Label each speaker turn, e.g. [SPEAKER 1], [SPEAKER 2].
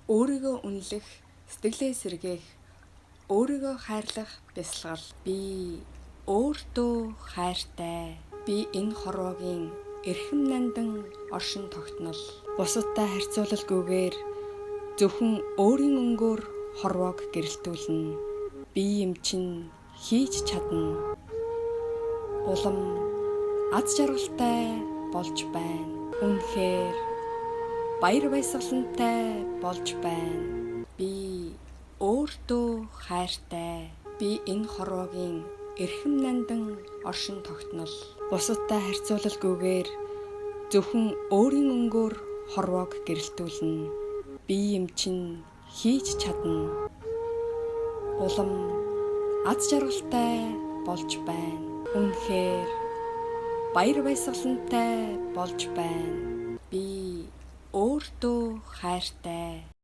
[SPEAKER 1] Өөрийгөө үнэлэх, сэтгэлээ сэргээх, өөрийгөө хайрлах бясалгал. Би өөртөө хайртай. Би энэ хорвоогийн эрхэм нандин оршин тогтнол. Бусадтай харьцуулалгүйгээр зөвхөн өөрийн өнгөөр хорвоог гэрэлтүүлнэ. Би юм чинь хийж чадна. Улам аз жаргалтай болж байна. Үнэхээр баяр баясгалантай болж байна. Би өөртөө хайртай. Би энэ хорвоогийн эрхэм нандин оршин тогтнол. Бусадтай харьцуулалгүйгээр зөвхөн өөрийн өнгөөр хорвоог гэрэлтүүлнэ. Би юм чинь хийж чадна. Улам аз жаргалтай болж байна. Үнэхээр баяр баясгалантай болж байна. Би өөртөө хайртай.